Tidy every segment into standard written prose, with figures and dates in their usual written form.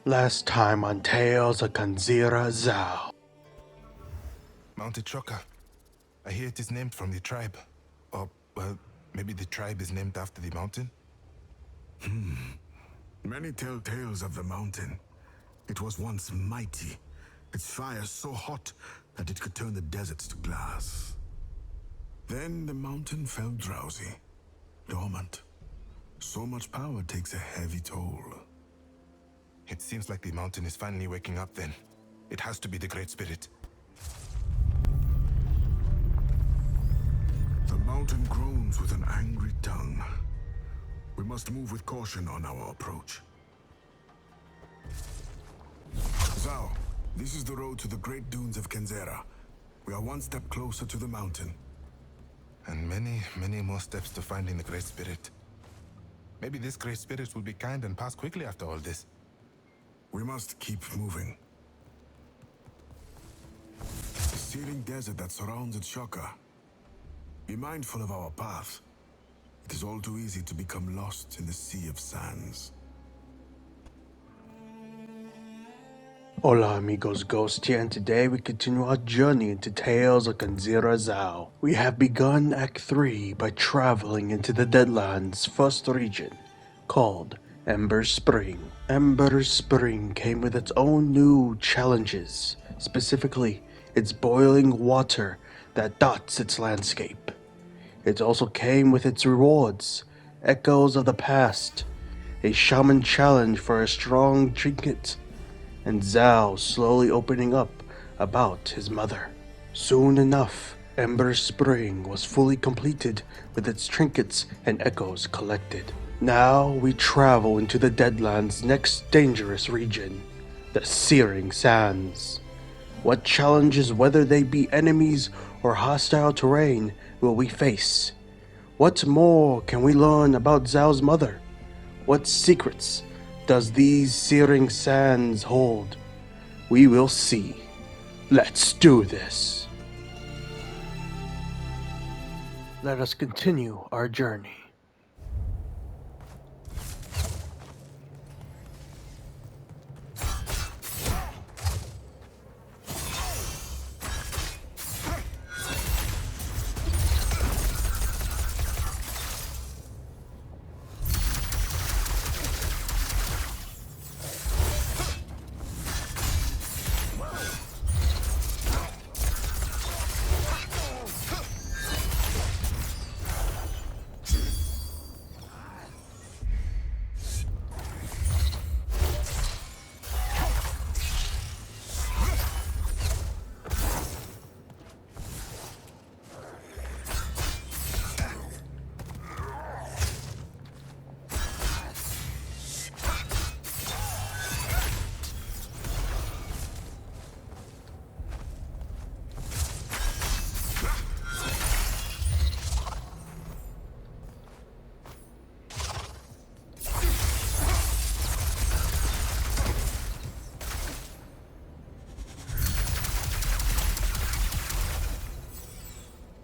Last time on Tales of Kenzera Zau. Mounted Shocker. I hear it is named from the tribe. Or, well, maybe the tribe is named after the mountain? Many tell tales of the mountain. It was once mighty, its fire so hot that it could turn the deserts to glass. Then the mountain fell drowsy, dormant. So much power takes a heavy toll. It seems like the mountain is finally waking up then. It has to be the Great Spirit. The mountain groans with an angry tongue. We must move with caution on our approach. Zau, this is the road to the great dunes of Kenzera. We are one step closer to the mountain. And many, many more steps to finding the Great Spirit. Maybe this Great Spirit will be kind and pass quickly after all this. We must keep moving. The searing desert that surrounds Shocker. Be mindful of our path. It is all too easy to become lost in the sea of sands. Hola amigos, Ghost here, and today we continue our journey into Tales of Kenzera Zau. We have begun Act 3 by traveling into the Deadlands' first region, called Ember Spring. Ember Spring came with its own new challenges, specifically its boiling water that dots its landscape. It also came with its rewards, echoes of the past, a Shaman challenge for a strong Trinket, and Zau slowly opening up about his mother. Soon enough, Ember Spring was fully completed with its trinkets and echoes collected. Now we travel into the Deadlands' next dangerous region, the Searing Sands. What challenges, whether they be enemies or hostile terrain, will we face? What more can we learn about Zau's mother? What secrets does these Searing Sands hold? We will see. Let's do this. Let us continue our journey.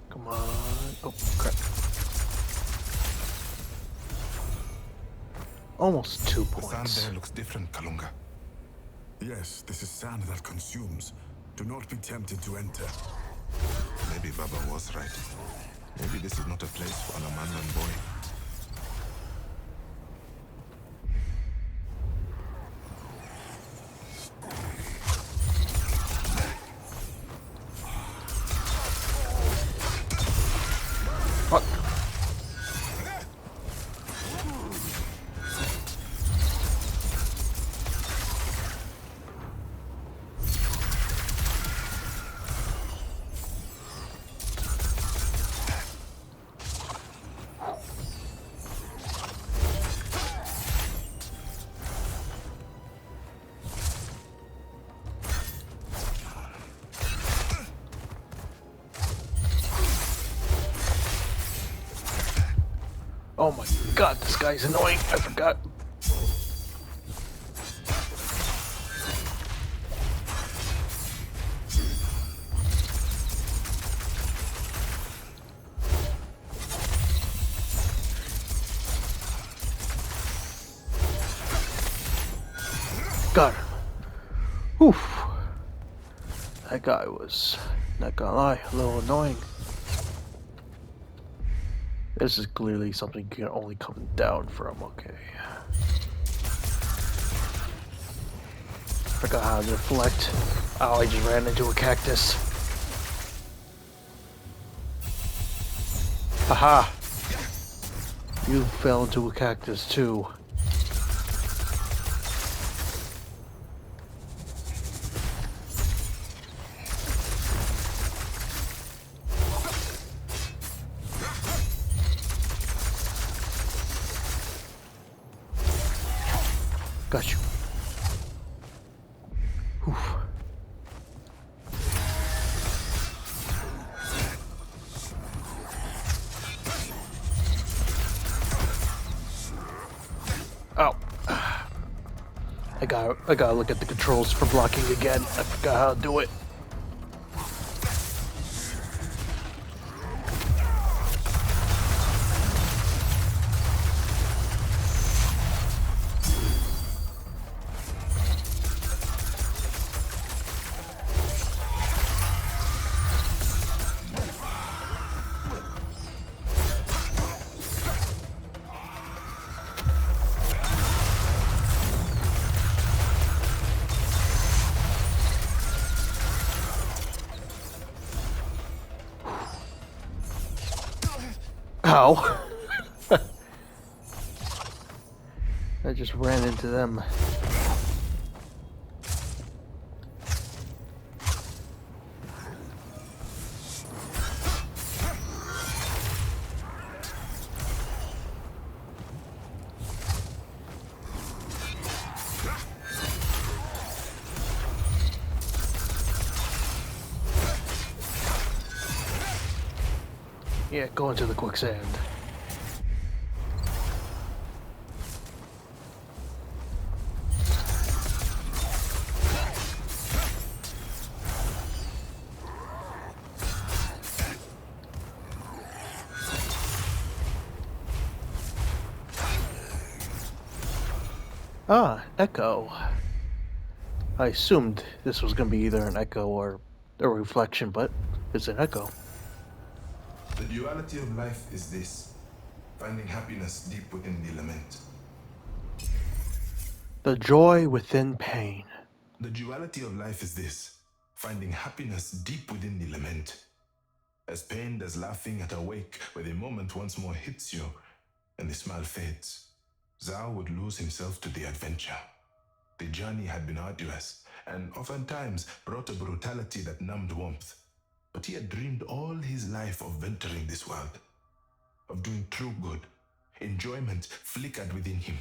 Come on. Oh, crap. Almost 2 The points. sand there looks different, Kalunga. Yes, this is sand that consumes. Do not be tempted to enter. Maybe Baba was right. Maybe this is not a place for an Amandan boy. Fuck. Oh my god, this guy's annoying. I forgot. Got him. Oof. That guy was, not gonna lie, a little annoying. This is clearly something you can only come down from, okay. Forgot how to deflect. Oh, I just ran into a cactus. Haha! You fell into a cactus too. Got you. Oof. Oh. I gotta look at the controls for blocking again. I forgot how to do it. Ow. I just ran into them. Yeah, go into the quicksand. Ah, echo. I assumed this was gonna be either an echo or a reflection, but it's an echo. The duality of life is this: finding happiness deep within the lament. The joy within pain. The duality of life is this: finding happiness deep within the lament. As pained as laughing at a wake where the moment once more hits you and the smile fades, Zau would lose himself to the adventure. The journey had been arduous and oftentimes brought a brutality that numbed warmth. But he had dreamed all his life of venturing this world, of doing true good. Enjoyment flickered within him,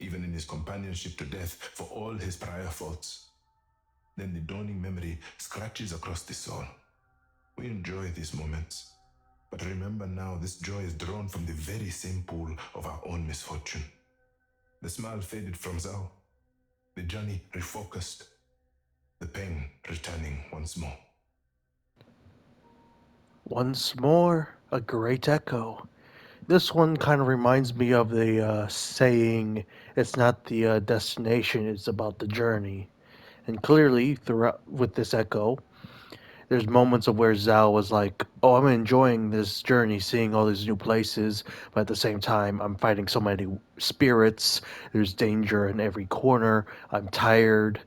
even in his companionship to death for all his prior faults. Then the dawning memory scratches across the soul. We enjoy these moments, but remember now this joy is drawn from the very same pool of our own misfortune. The smile faded from Zau, the journey refocused, the pain returning once more. Once more, a great echo. This one kind of reminds me of the saying, it's not the destination, it's about the journey. And clearly, throughout with this echo, there's moments of where Zhao was like, "Oh, I'm enjoying this journey, seeing all these new places, but at the same time, I'm fighting so many spirits. There's danger in every corner. I'm tired."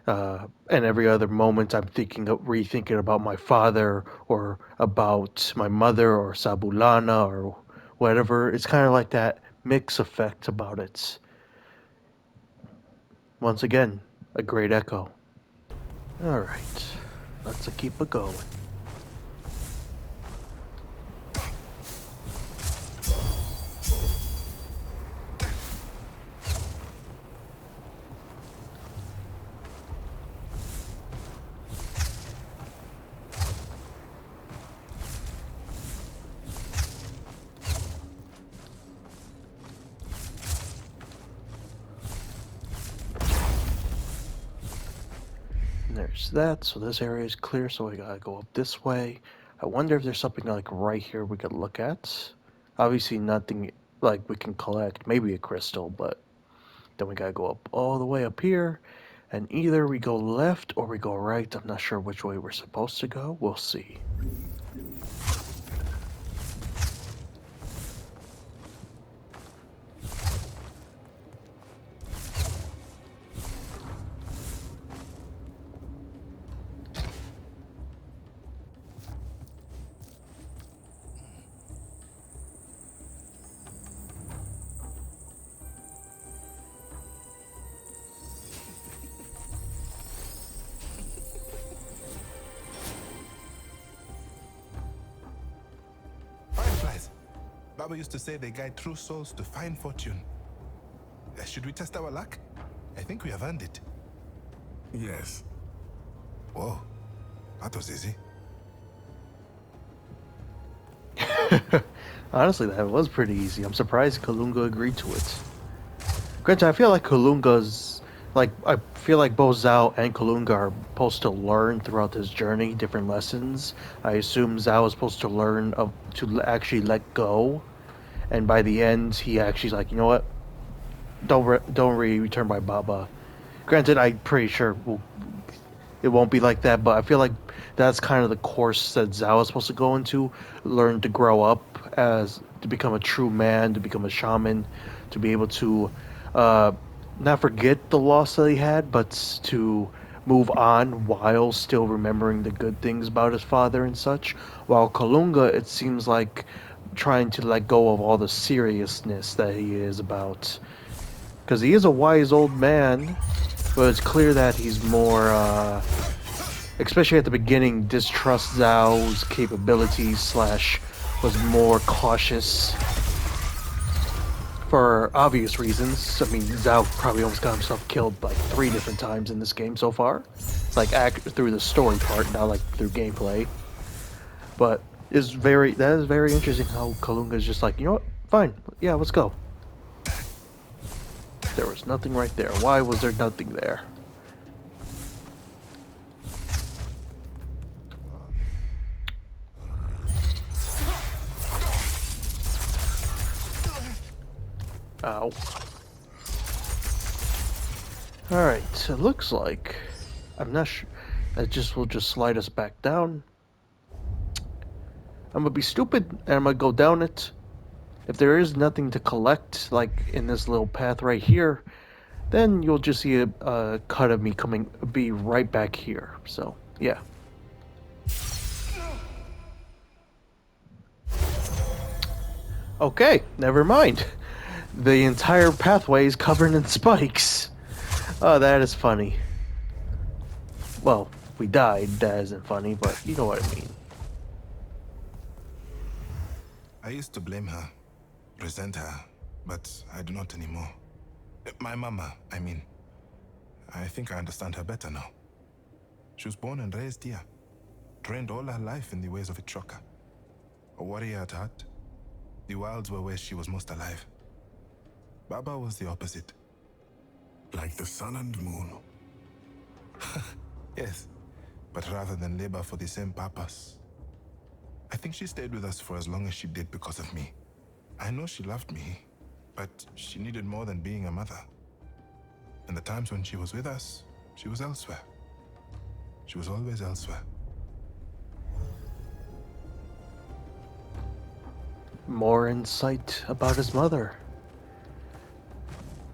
And every other moment, I'm rethinking about my father or about my mother or Sabulana or whatever. It's kind of like that mix effect about it. Once again, a great echo. All right, let's keep it going. And there's that, so this area is clear, so we gotta go up this way. I wonder if there's something like right here we could look at. Obviously nothing like we can collect, maybe a crystal, but Then we gotta go up all the way up here, and either we go left or we go right. I'm not sure which way we're supposed to go. We'll see. Fireflies. Baba used to say they guide true souls to find fortune. Should we test our luck? I think we have earned it. Yes. Whoa, that was easy. Honestly, that was pretty easy. I'm surprised Kalunga agreed to it. Granted, I feel like Kalunga's... I feel like both Zau and Kalunga are supposed to learn throughout this journey different lessons. I assume Zau is supposed to learn to actually let go. And by the end, he actually's like, you know what? Don't return my Baba. Granted, I'm pretty sure it won't be like that, but I feel like that's kind of the course that Zao is supposed to go into. Learn to grow up to become a true man, to become a shaman, to be able to not forget the loss that he had, but to move on while still remembering the good things about his father and such. While Kalunga, it seems like trying to let go of all the seriousness that he is about. Because he is a wise old man, but it's clear that he's more, especially at the beginning, distrusts Zhao's capabilities / was more cautious for obvious reasons. I mean, Zhao probably almost got himself killed like 3 different times in this game so far. It's like through the story part, not like through gameplay. But that is very interesting how Kalunga is just like, you know what, fine, yeah, let's go. There was nothing right there. Why was there nothing there? Ow. Alright, so it looks like... I'm not sure... That will just slide us back down. I'm gonna be stupid, and I'm gonna go down it. If there is nothing to collect, like in this little path right here, then you'll just see a cut of me be right back here. So, yeah. Okay, never mind. The entire pathway is covered in spikes. Oh, that is funny. Well, we died, that isn't funny, but you know what I mean. I used to blame her, resent her, but I do not anymore. My mama, I mean. I think I understand her better now. She was born and raised here, trained all her life in the ways of a trucker. A warrior at heart. The wilds were where she was most alive. Baba was the opposite. Like the sun and moon. Yes, but rather than labor for the same purpose. I think she stayed with us for as long as she did because of me. I know she loved me, but she needed more than being a mother. And the times when she was with us, she was elsewhere. She was always elsewhere. More insight about his mother.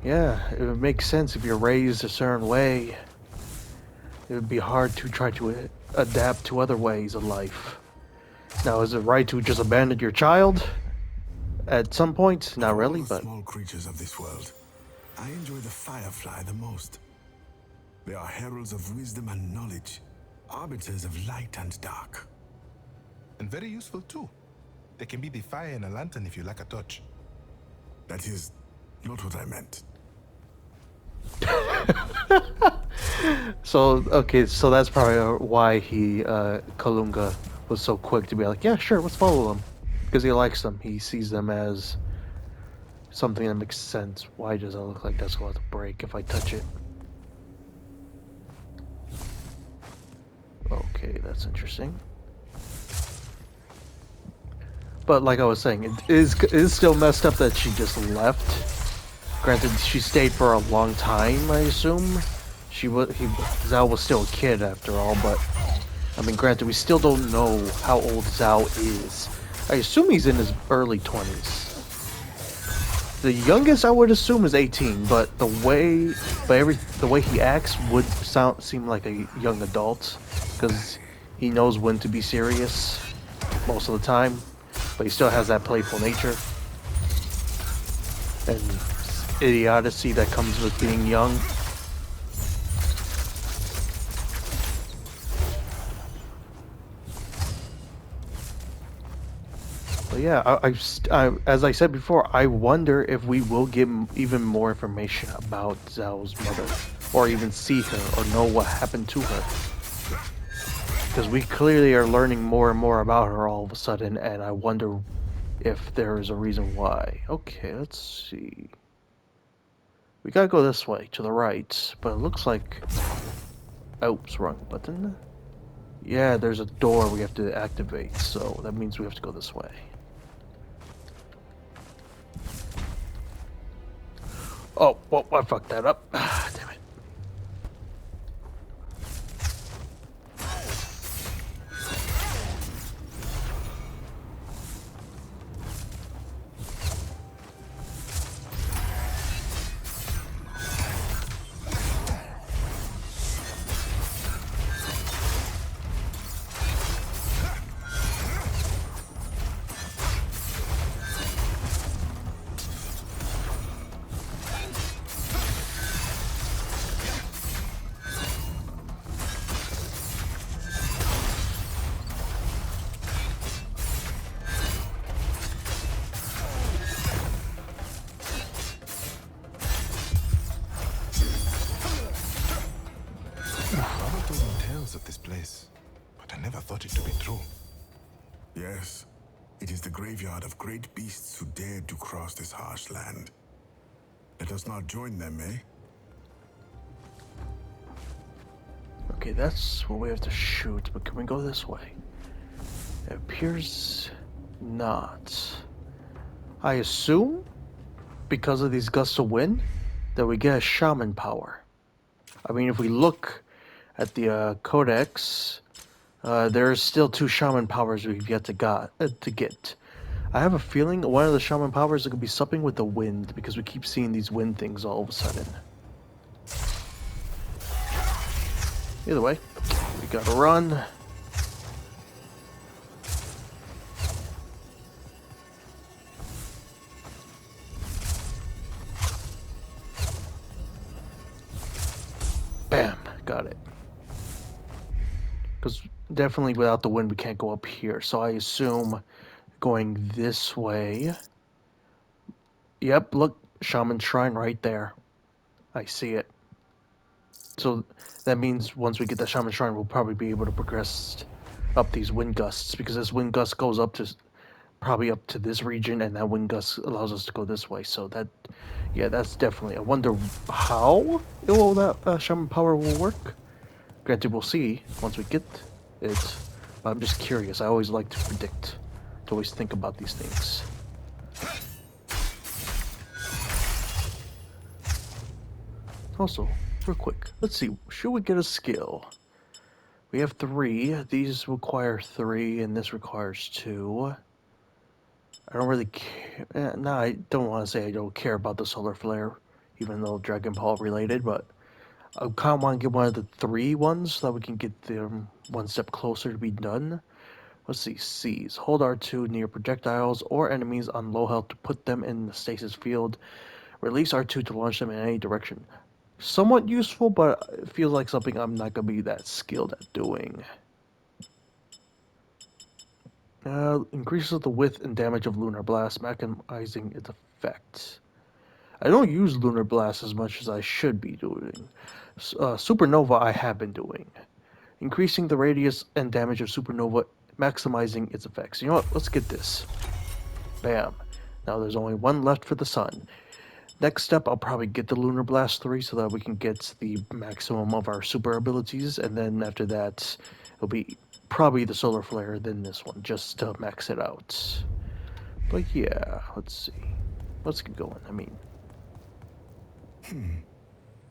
Yeah, it would make sense if you're raised a certain way. It would be hard to try to adapt to other ways of life. Now, is it right to just abandon your child? At some point? Not really, but... small creatures of this world, I enjoy the firefly the most. They are heralds of wisdom and knowledge, arbiters of light and dark. And very useful too. They can be the fire in a lantern if you lack a torch. That is not what I meant. So, okay, so that's probably why Kalunga was so quick to be like, yeah, sure, let's follow them. Because he likes them. He sees them as something that makes sense. Why does it look like that's going to break if I touch it? Okay, that's interesting. But like I was saying, it is still messed up that she just left. Granted, she stayed for a long time, I assume. Zau was still a kid after all, but I mean, granted, we still don't know how old Zau is. I assume he's in his early 20s. The youngest I would assume is 18, but the way he acts would seem like a young adult, because he knows when to be serious most of the time, but he still has that playful nature and idiocy that comes with being young. But yeah, as I said before, I wonder if we will get even more information about Zhao's mother, or even see her, or know what happened to her. Because we clearly are learning more and more about her all of a sudden, and I wonder if there is a reason why. Okay, let's see. We gotta go this way, to the right, but it looks like... Oops, wrong button. Yeah, there's a door we have to activate, so that means we have to go this way. Oh, well, I fucked that up. Damn it. Of this place, but I never thought it to be true. Yes, it is the graveyard of great beasts who dared to cross this harsh land. Let us not join them, eh? Okay, that's what we have to shoot, but can we go this way? It appears not. I assume, because of these gusts of wind, that we get a shaman power. I mean, if we look at the codex, there's still 2 shaman powers we've yet to get. I have a feeling one of the shaman powers is going to be something with the wind, because we keep seeing these wind things all of a sudden. Either way, we gotta run. Bam, got it. Because definitely without the wind we can't go up here, so I assume going this way. Yep, look, Shaman Shrine right there. I see it. So that means once we get that Shaman Shrine, we'll probably be able to progress up these wind gusts, because this wind gust goes up to probably up to this region, and that wind gust allows us to go this way. So that, yeah, that's definitely. I wonder how that Shaman power will work. Granted, we'll see once we get it. But I'm just curious. I always like to predict, to always think about these things. Also, real quick, let's see, should we get a skill? We have 3, these require 3, and this requires 2. I don't really care, no, I don't want to say I don't care about the solar flare, even though Dragon Ball related, but I kind of want to get one of the 3 ones, so that we can get them one step closer to be done. Let's see, C's. Hold R2 near projectiles or enemies on low health to put them in the stasis field. Release R2 to launch them in any direction. Somewhat useful, but it feels like something I'm not going to be that skilled at doing. Increases the width and damage of Lunar Blast, maximizing its effect. I don't use Lunar Blast as much as I should be doing. Supernova I have been doing. Increasing the radius and damage of Supernova, maximizing its effects. You know what? Let's get this. Bam. Now there's only one left for the sun. Next step, I'll probably get the Lunar Blast 3 so that we can get the maximum of our super abilities, and then after that, it'll be probably the Solar Flare, then this one, just to max it out. But yeah, let's see. Let's get going. I mean,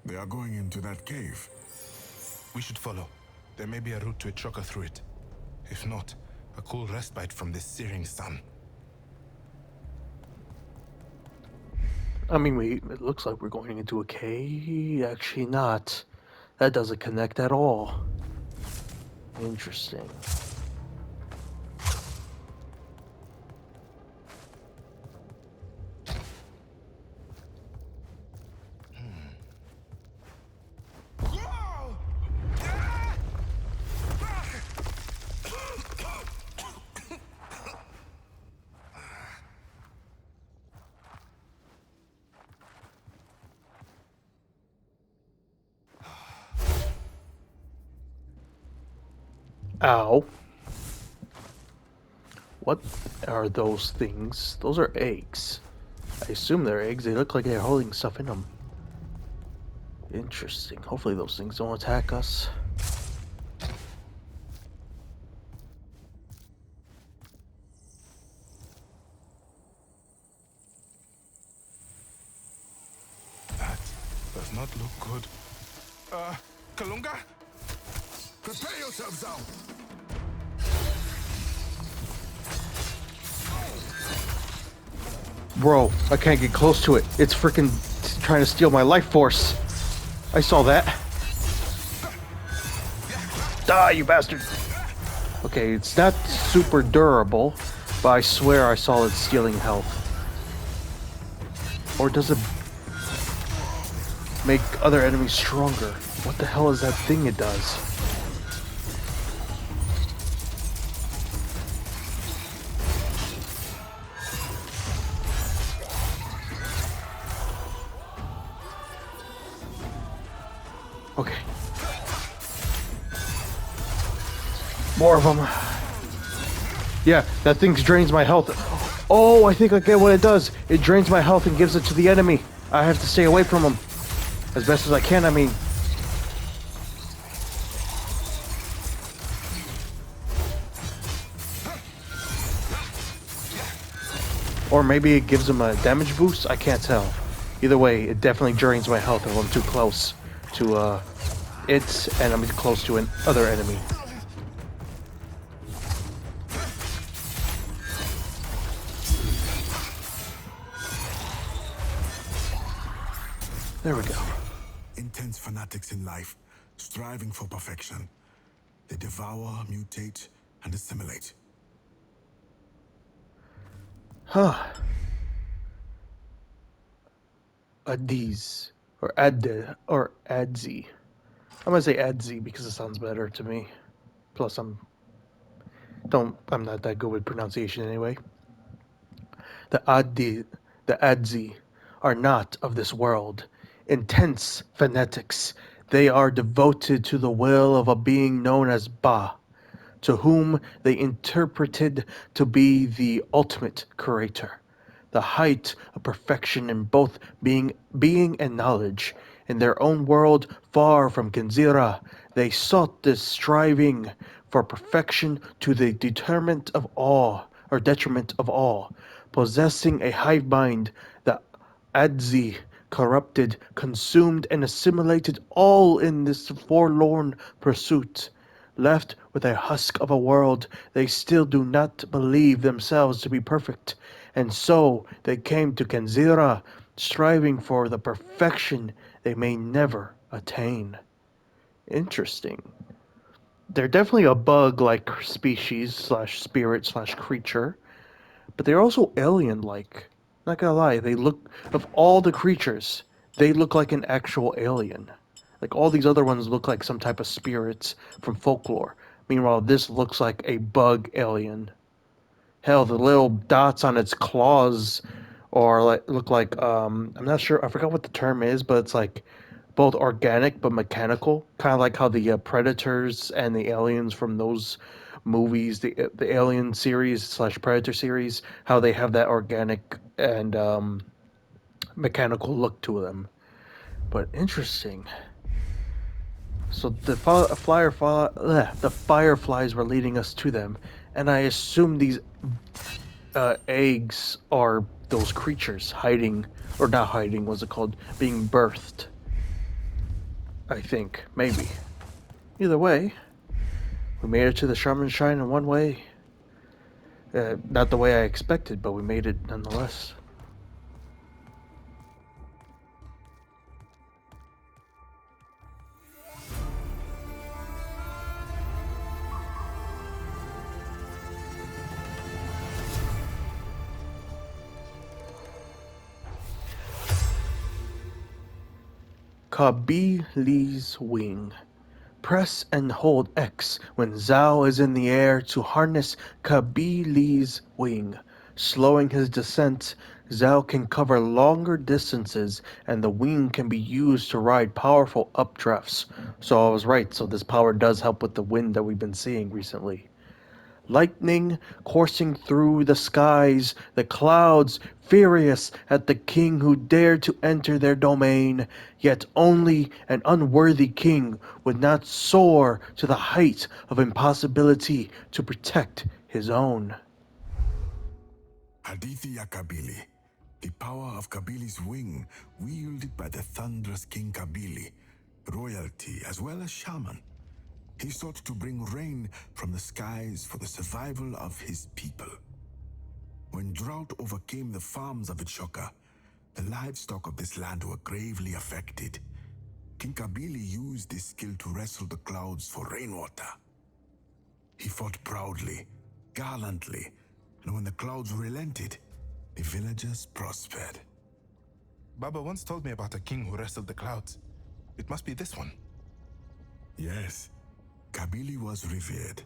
They are going into that cave. We should follow. There may be a route to a trucker through it. If not, a cool respite from this searing sun. I mean, it looks like we're going into a cave. Actually not. That doesn't connect at all. Interesting. Ow. What are those things? Those are eggs. I assume they're eggs. They look like they're holding stuff in them. Interesting. Hopefully those things don't attack us. That does not look good. Kalunga? Prepare yourself, Zau! Bro, I can't get close to it. It's freaking trying to steal my life force. I saw that. Die, you bastard! Okay, it's not super durable, but I swear I saw it stealing health. Or does it make other enemies stronger? What the hell is that thing it does? Okay. More of them. Yeah, that thing drains my health. Oh, I think I get what it does. It drains my health and gives it to the enemy. I have to stay away from them. As best as I can, I mean. Or maybe it gives them a damage boost? I can't tell. Either way, it definitely drains my health if I'm too close to it and I'm close to another enemy. There we go. Intense fanatics in life, striving for perfection. They devour, mutate, and assimilate. Huh. Adze. Or Adde. Or Adze. I'm gonna say Adze because it sounds better to me. Plus I'm not that good with pronunciation anyway. The Adze are not of this world. Intense fanatics. They are devoted to the will of a being known as Ba, to whom they interpreted to be the ultimate creator, the height of perfection in both being and knowledge. In their own world, far from Kenzera, they sought this striving for perfection to the detriment of all, possessing a hive mind. The Adze corrupted, consumed, and assimilated all in this forlorn pursuit. Left with a husk of a world, they still do not believe themselves to be perfect, and so they came to Kenzera, striving for the perfection they may never attain. Interesting. They're definitely a bug-like species slash spirit slash creature, but they're also alien-like. Not gonna lie, they look, of all the creatures, they look like an actual alien. Like all these other ones look like some type of spirits from folklore. Meanwhile, this looks like a bug alien. Hell, the little dots on its claws or like look like I'm not sure, I forgot what the term is, but it's like both organic but mechanical, kind of like how the predators and the aliens from those movies, the Alien series slash Predator series, how they have that organic and mechanical look to them. But interesting. So the the Fireflies were leading us to them, and I assume these eggs are those creatures hiding, or not hiding, what's it called? Being birthed. I think, maybe. Either way, we made it to the Shaman Shrine in one way. Not the way I expected, but we made it nonetheless. Kabili's wing. Press and hold X when Zau is in the air to harness Kabili's wing. Slowing his descent, Zau can cover longer distances and the wing can be used to ride powerful updrafts. So I was right, so this power does help with the wind that we've been seeing recently. Lightning coursing through the skies, the clouds furious at the king who dared to enter their domain, yet only an unworthy king would not soar to the height of impossibility to protect his own. Hadithia Kabili, the power of Kabili's wing, wielded by the thunderous King Kabili, royalty as well as Shaman. He sought to bring rain from the skies for the survival of his people. When drought overcame the farms of Itshoka, the livestock of this land were gravely affected. King Kabili used this skill to wrestle the clouds for rainwater. He fought proudly, gallantly, and when the clouds relented, the villagers prospered. Baba once told me about a king who wrestled the clouds. It must be this one. Yes, Kabili was revered,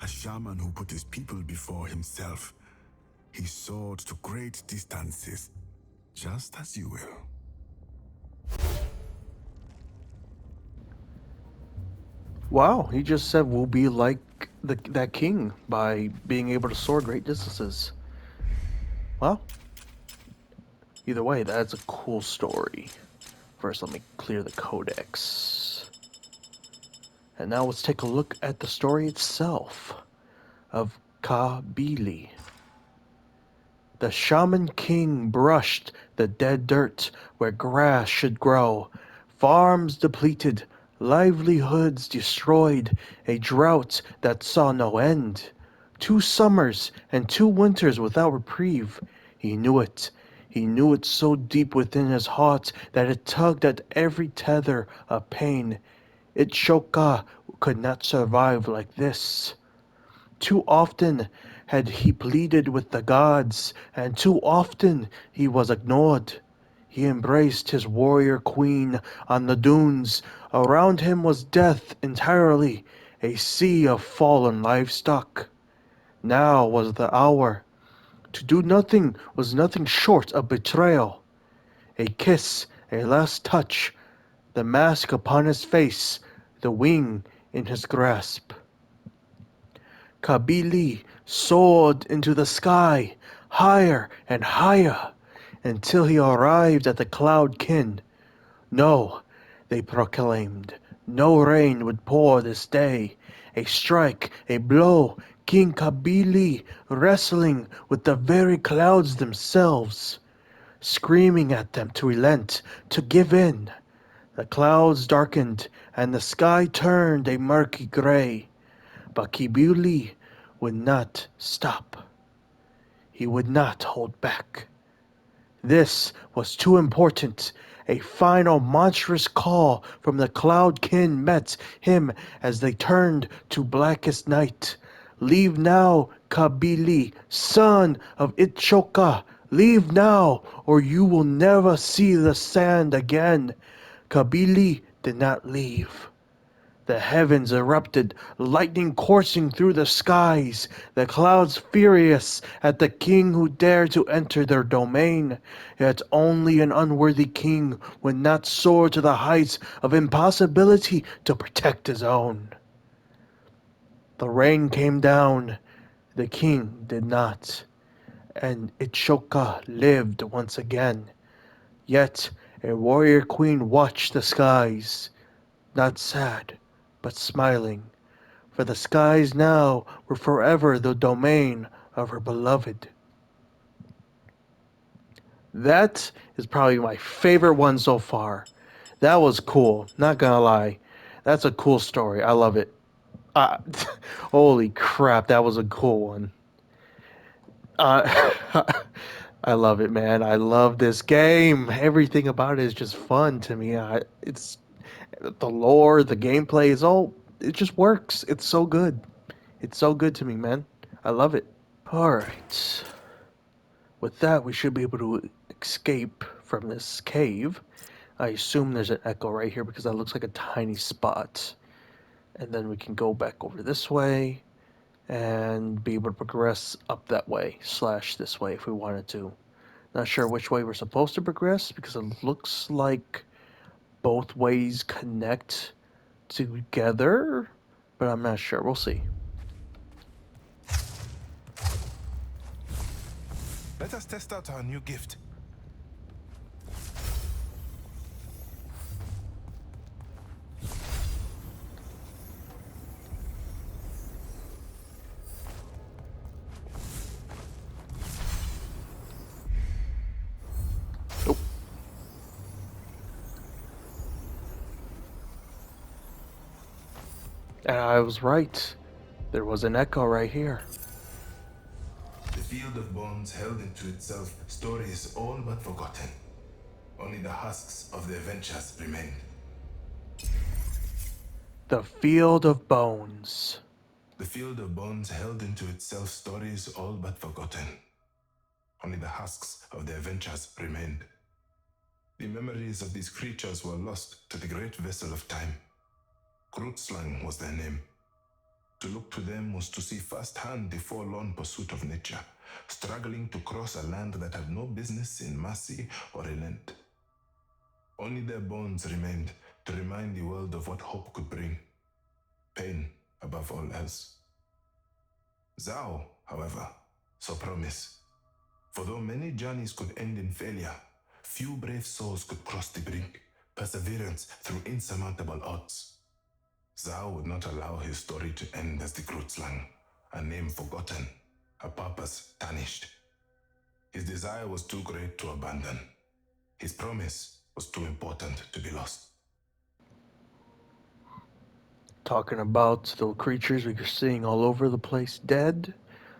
a shaman who put his people before himself. He soared to great distances, just as you will. Wow, he just said we'll be like that king by being able to soar great distances. Well, either way, that's a cool story. First, let me clear the codex. And now let's take a look at the story itself of Kabili. The Shaman King brushed the dead dirt where grass should grow, farms depleted, livelihoods destroyed, a drought that saw no end. 2 summers and 2 winters without reprieve. He knew it. He knew it so deep within his heart that it tugged at every tether of pain. Itshoka could not survive like this. Too often had he pleaded with the gods, and too often he was ignored. He embraced his warrior queen on the dunes. Around him was death entirely, a sea of fallen livestock. Now was the hour. To do nothing was nothing short of betrayal. A kiss, a last touch, the mask upon his face, the wing in his grasp. Kabili soared into the sky, higher and higher, until he arrived at the cloud kin. No, they proclaimed, no rain would pour this day. A strike, a blow, King Kabili wrestling with the very clouds themselves, screaming at them to relent, to give in. The clouds darkened, and the sky turned a murky gray. But Kabili would not stop. He would not hold back. This was too important. A final monstrous call from the Cloud Kin met him as they turned to blackest night. Leave now, Kabili, son of Itshoka. Leave now, or you will never see the sand again. Kabili did not leave. The heavens erupted, lightning coursing through the skies, the clouds furious at the king who dared to enter their domain. Yet only an unworthy king would not soar to the heights of impossibility to protect his own. The rain came down, the king did not, and Itshoka lived once again. Yet a warrior queen watched the skies, not sad, but smiling, for the skies now were forever the domain of her beloved. That is probably my favorite one so far. That was cool. Not gonna lie. That's a cool story. I love it. Uh, Holy crap, that was a cool one. Uh, I love it, man. I love this game. Everything about it is just fun to me. It's the lore, the gameplay is all. It just works. It's so good. It's so good to me, man. I love it. All right. With that, we should be able to escape from this cave. I assume there's an echo right here because that looks like a tiny spot. And then we can go back over this way and be able to progress up that way, slash this way if we wanted to. Not sure which way we're supposed to progress because it looks like both ways connect together, but I'm not sure. We'll see. Let us test out our new gift. Oh. And I was right. There was an echo right here. The field of bones held into itself stories all but forgotten. Only the husks of the adventures remained. The Field of Bones. The field of bones held into itself stories all but forgotten. Only the husks of the adventures remained. The memories of these creatures were lost to the great vessel of time. Grutzlang was their name. To look to them was to see firsthand the forlorn pursuit of nature, struggling to cross a land that had no business in mercy or relent. Only their bones remained to remind the world of what hope could bring. Pain above all else. Zau, however, saw promise. For though many journeys could end in failure, few brave souls could cross the brink, perseverance through insurmountable odds. Zau would not allow his story to end as the Grutzlang, a name forgotten, a purpose tarnished. His desire was too great to abandon. His promise was too important to be lost. Talking about the creatures we're seeing all over the place dead.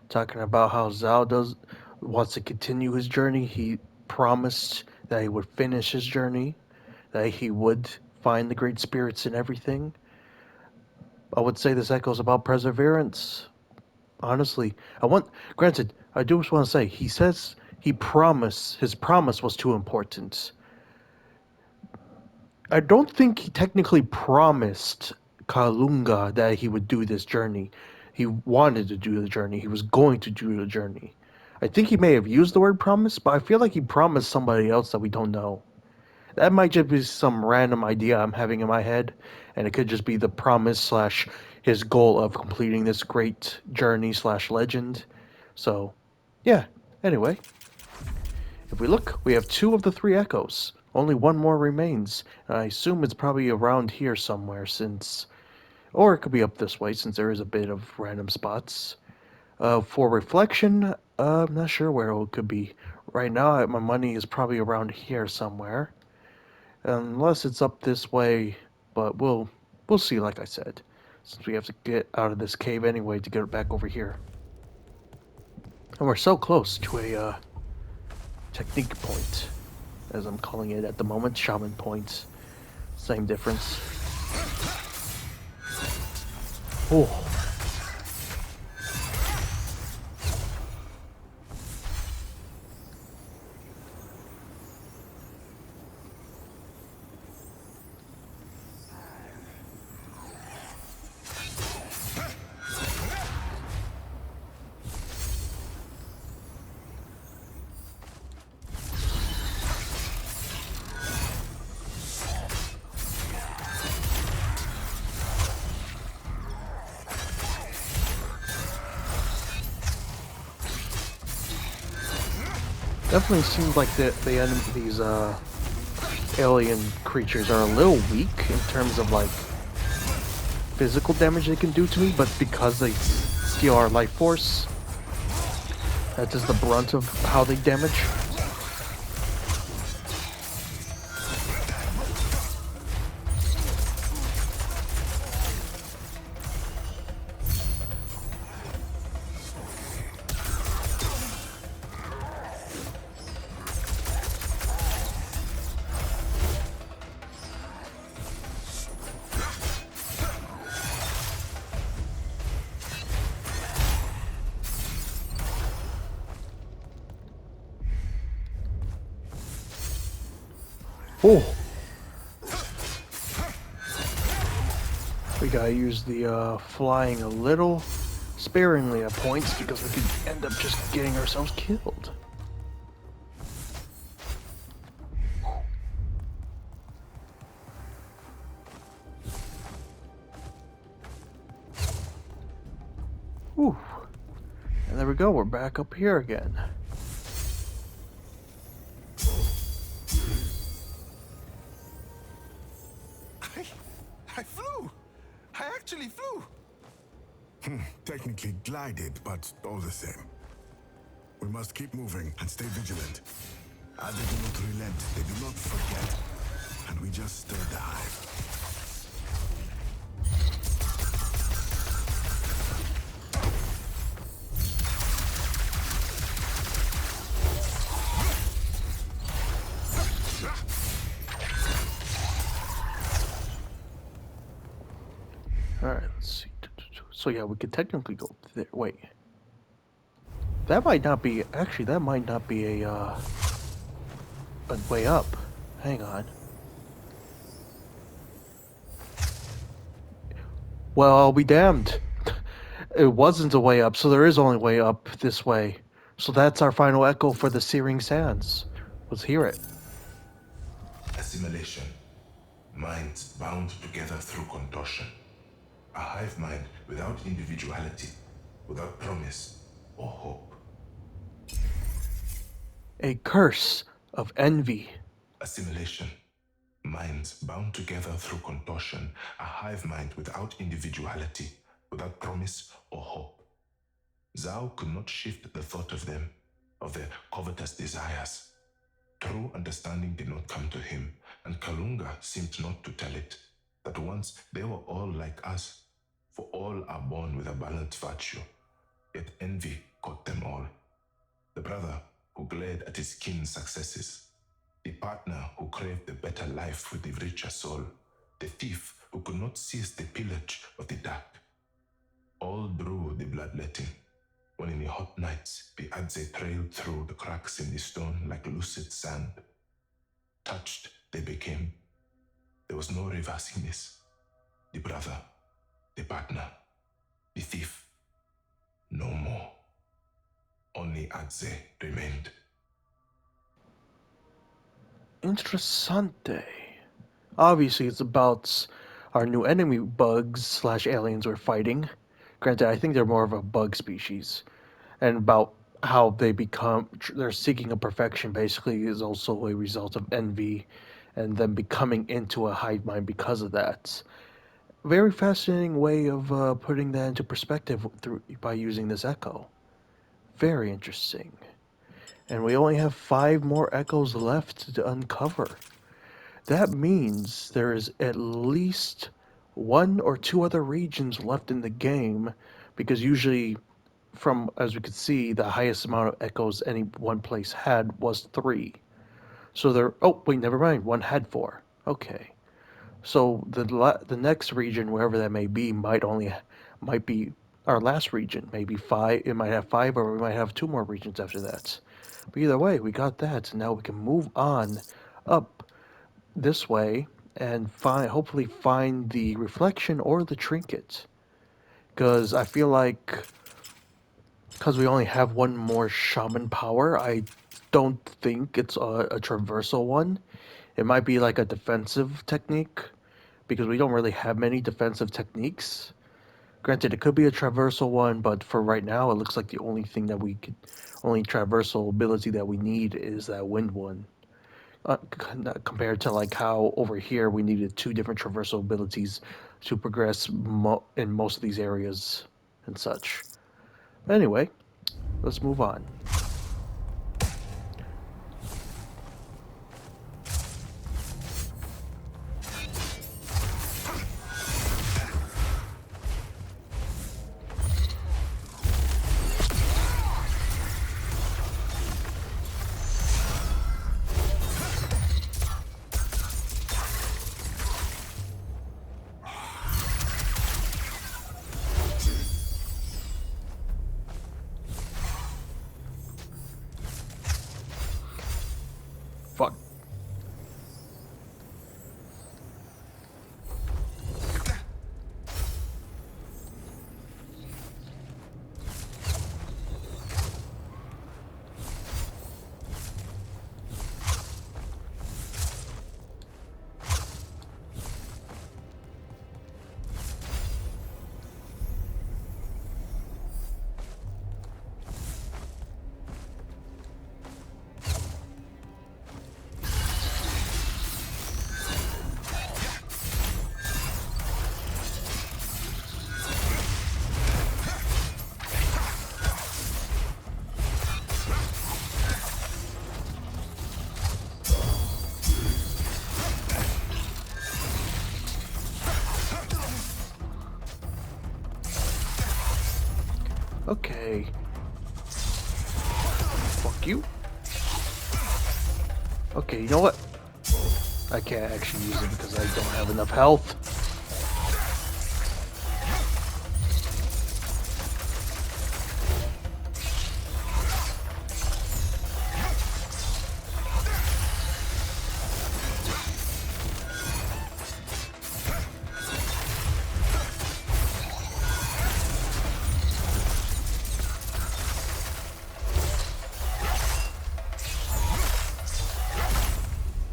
Talking about how Zao wants to continue his journey. He promised that he would finish his journey, that he would find the great spirits and everything. I would say this echoes about perseverance. Honestly, granted, I do just want to say, he says his promise was too important. I don't think he technically promised Kalunga that he would do this journey. He wanted to do the journey. He was going to do the journey. I think he may have used the word promise, but I feel like he promised somebody else that we don't know. That might just be some random idea I'm having in my head, and it could just be the promise slash his goal of completing this great journey slash legend. So, yeah. Anyway, if we look, we have 2 of the 3 echoes. Only 1 more remains. I assume it's probably around here somewhere or it could be up this way since there is a bit of random spots. For reflection, I'm not sure where it could be. Right now, my money is probably around here somewhere. Unless it's up this way, but we'll see, like I said. Since we have to get out of this cave anyway to get it back over here. And we're so close to a technique point, as I'm calling it at the moment. Shaman point. Same difference. Oh. Definitely seems like these alien creatures are a little weak in terms of like physical damage they can do to me, but because they steal our life force, that's just the brunt of how they damage. Oh! We gotta use the flying a little sparingly at points because we could end up just getting ourselves killed. Whew. And there we go, we're back up here again. I flew! I actually flew! Technically glided, but all the same. We must keep moving and stay vigilant. As they do not relent, they do not forget. And we just stirred the hive. Alright, let's see. So yeah, we could technically go there. Wait. That might not be... Actually, that might not be a way up. Hang on. Well, I'll be damned. It wasn't a way up, so there is only a way up this way. So that's our final echo for the Searing Sands. Let's hear it. Assimilation. Minds bound together through contortion. A hive mind without individuality, without promise or hope. A curse of envy. Assimilation. Minds bound together through contortion. A hive mind without individuality, without promise or hope. Zau could not shift the thought of them, of their covetous desires. True understanding did not come to him, and Kalunga seemed not to tell it, that once they were all like us, for all are born with a balanced virtue, yet envy caught them all. The brother who glared at his kin's successes, the partner who craved the better life with the richer soul, the thief who could not cease the pillage of the dark. All drew the bloodletting, when in the hot nights the Adze trailed through the cracks in the stone like lucid sand. Touched they became. There was no reversing this. The brother, the partner, the thief, no more. Only Adze remained. Interessante. Obviously, it's about our new enemy bugs slash aliens we're fighting. Granted, I think they're more of a bug species. And about how they become, they're seeking a perfection basically is also a result of envy and them becoming into a hive mind because of that. Very fascinating way of putting that into perspective by using this echo. Very interesting. And we only have 5 more echoes left to uncover. That means there is at least 1 or 2 other regions left in the game, because usually, from as we could see, the highest amount of echoes any one place had was 3. So there. Oh wait, never mind. 1 had 4. Okay. So the next region, wherever that may be, might be our last region. Maybe 5. It might have 5, or we might have 2 more regions after that. But either way, we got that. So now we can move on up this way and hopefully find the reflection or the trinket. Because I feel like, because we only have 1 more shaman power, I don't think it's a traversal one. It might be like a defensive technique, because we don't really have many defensive techniques. Granted, it could be a traversal one, but for right now, it looks like the only only traversal ability that we need is that wind one. Compared to like how over here we needed 2 different traversal abilities to progress in most of these areas and such. But anyway, let's move on. Okay. Fuck you. Okay, you know what? I can't actually use it because I don't have enough health.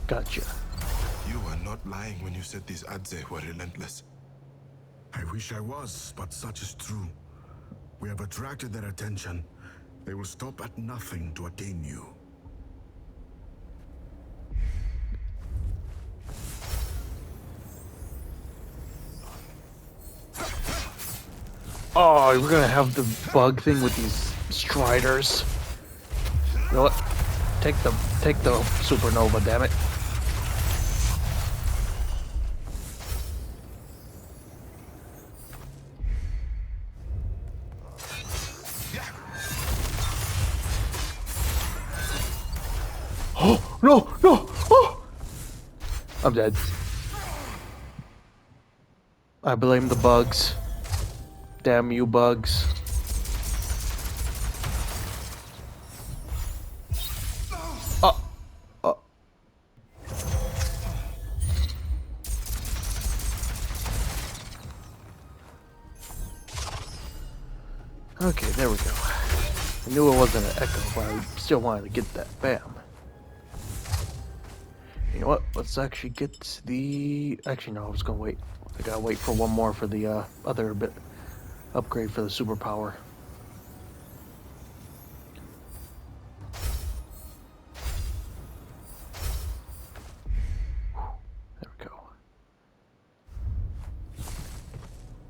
Gotcha. You were not lying when you said these Adze were relentless. I wish I was, but such is true. We have attracted their attention. They will stop at nothing to attain you. Oh, we're gonna have the bug thing with these striders. You know what? Take the supernova, damn it. Oh no, no! Oh! I'm dead. I blame the bugs. Damn you, bugs. Okay, there we go. I knew it wasn't an echo, but I still wanted to get that. Bam. You know what? Let's actually get the... Actually, no, I was gonna wait. I gotta wait for one more for the other bit upgrade for the superpower. There we go.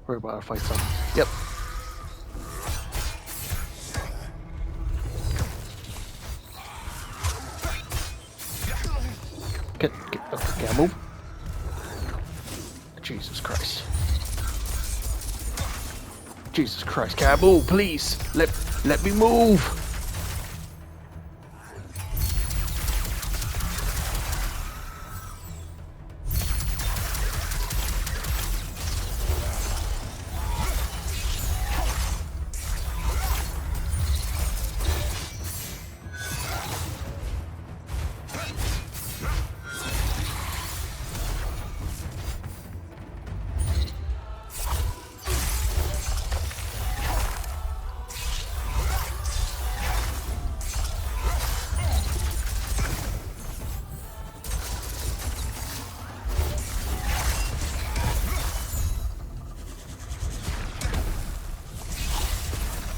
We're about to fight something. Yep. Okay, can I move? Jesus Christ. Jesus Christ, can I move, please? Let me move.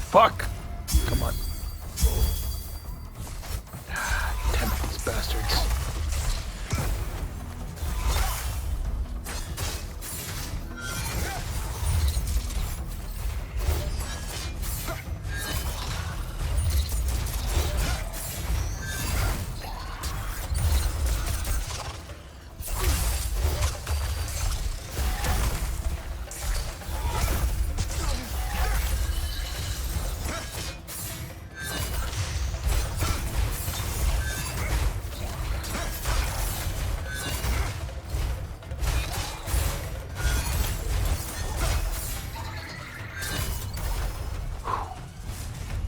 Fuck! Come on. Damn it, these bastards.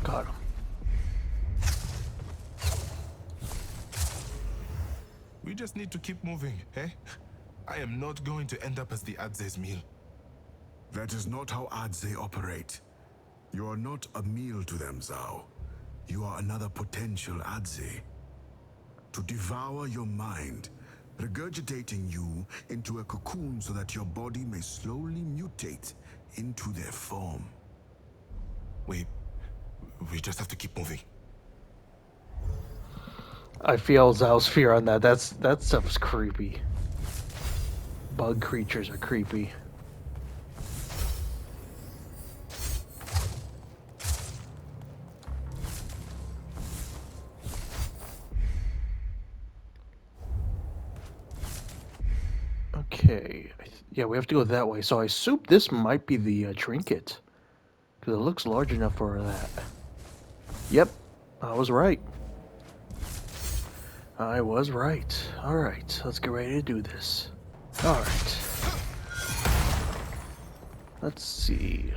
Got him. We just need to keep moving, eh? I am not going to end up as the Adze's meal. That is not how Adze operate. You are not a meal to them, Zau. You are another potential Adze. To devour your mind, regurgitating you into a cocoon so that your body may slowly mutate into their form. We just have to keep moving. I feel Zau's fear on that. That stuff's creepy. Bug creatures are creepy. Okay. Yeah, we have to go that way. So I assume this might be the Trinket. Because it looks large enough for that. Yep, I was right. I was right. Alright, let's get ready to do this. Alright. Let's see.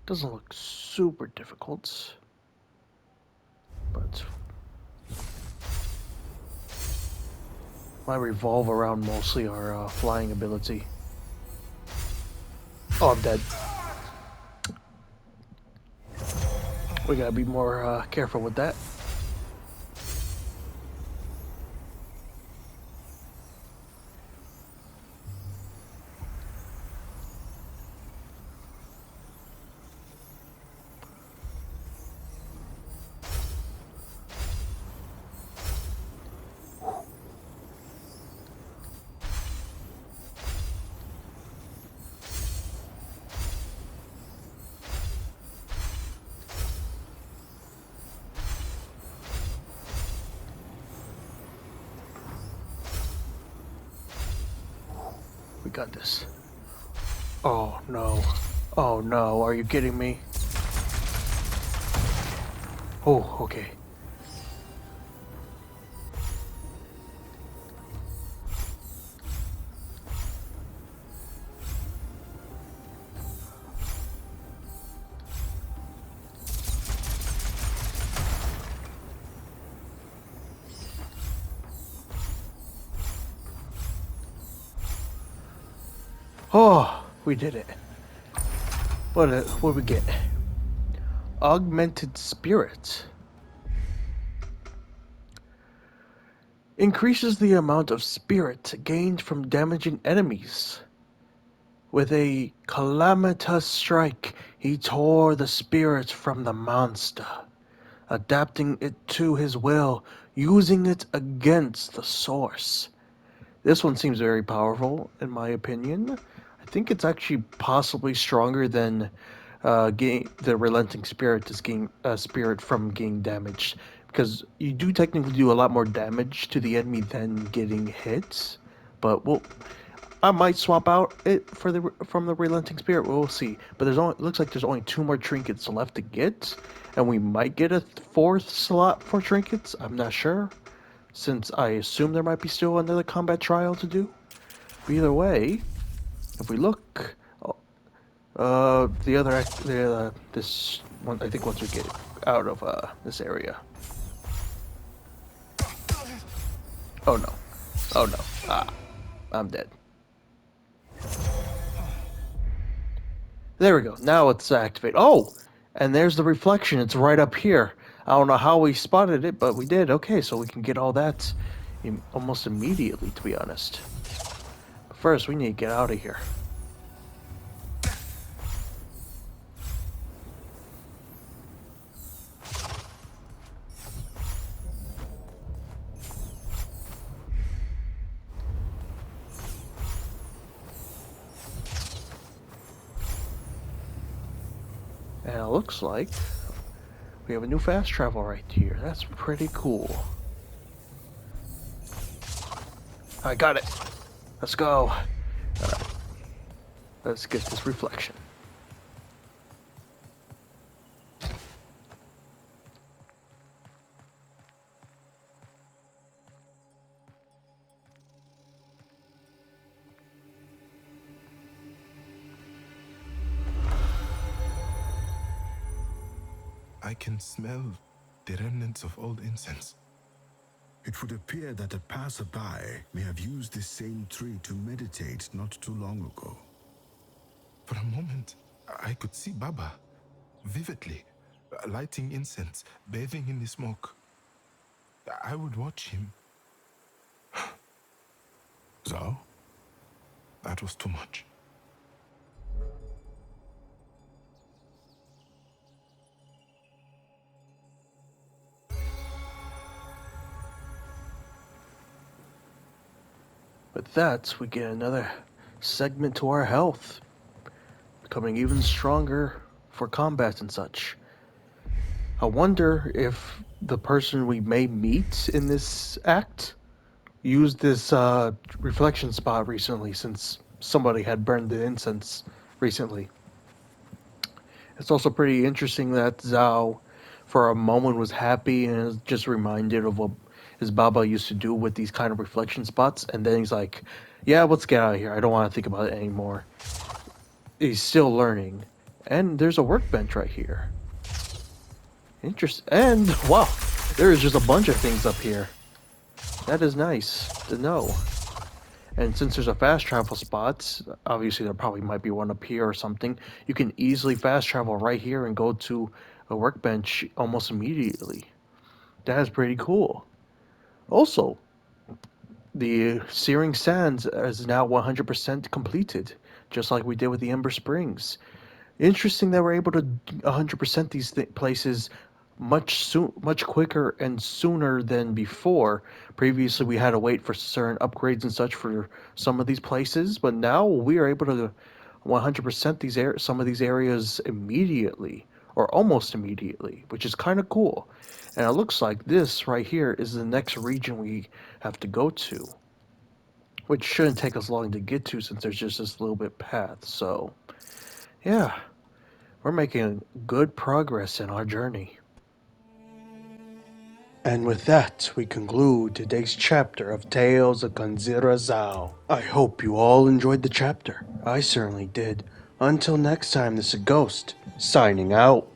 Doesn't look super difficult. But my revolve around mostly our flying ability. Oh, I'm dead. We gotta be more careful with that. We got this. Oh no. Oh no, are you kidding me? Oh, okay. Oh, we did it. What we get? Augmented spirit. Increases the amount of spirit gained from damaging enemies. With a calamitous strike, he tore the spirit from the monster, adapting it to his will, using it against the source. This one seems very powerful, in my opinion. I think it's actually possibly stronger than the relenting spirit is getting spirit from getting damaged, because you do technically do a lot more damage to the enemy than getting hit. But I might swap out it from the relenting spirit. We'll see. But looks like there's only 2 more trinkets left to get, and we might get a 4th slot for trinkets. I'm not sure, since I assume there might be still another combat trial to do. But either way, if we look, this one, I think once we get out of this area. Oh no! Oh no! Ah, I'm dead. There we go. Now it's activated. Oh, and there's the reflection. It's right up here. I don't know how we spotted it, but we did. Okay, so we can get all that almost immediately, to be honest. But first, we need to get out of here. And it looks like we have a new fast travel right here. That's pretty cool. I got it. Let's go. Alright. Let's get this reflection. I can smell the remnants of old incense. It would appear that a passerby may have used this same tree to meditate not too long ago. For a moment, I could see Baba vividly, lighting incense, bathing in the smoke. I would watch him. Zau? That was too much. With that, we get another segment to our health, becoming even stronger for combat and such. I wonder if the person we may meet in this act used this reflection spot recently, since somebody had burned the incense recently. It's also pretty interesting that Zhao, for a moment, was happy and is just reminded of what his Baba used to do with these kind of reflection spots, and then he's like, "Yeah, let's get out of here. I don't want to think about it anymore." He's still learning, and there's a workbench right here. And wow, there is just a bunch of things up here. That is nice to know. And since there's a fast travel spot, obviously there probably might be one up here or something, you can easily fast travel right here and go to a workbench almost immediately. That is pretty cool. Also, the Searing Sands is now 100% completed, just like we did with the Ember Springs. Interesting that we're able to 100% these places much quicker and sooner than before. Previously, we had to wait for certain upgrades and such for some of these places, but now we are able to 100% some of these areas immediately or almost immediately, which is kind of cool. And it looks like this right here is the next region we have to go to, which shouldn't take us long to get to since there's just this little bit path. So, yeah, we're making good progress in our journey. And with that, we conclude today's chapter of Tales of Kenzera Zau. I hope you all enjoyed the chapter. I certainly did. Until next time, this is Ghost, signing out.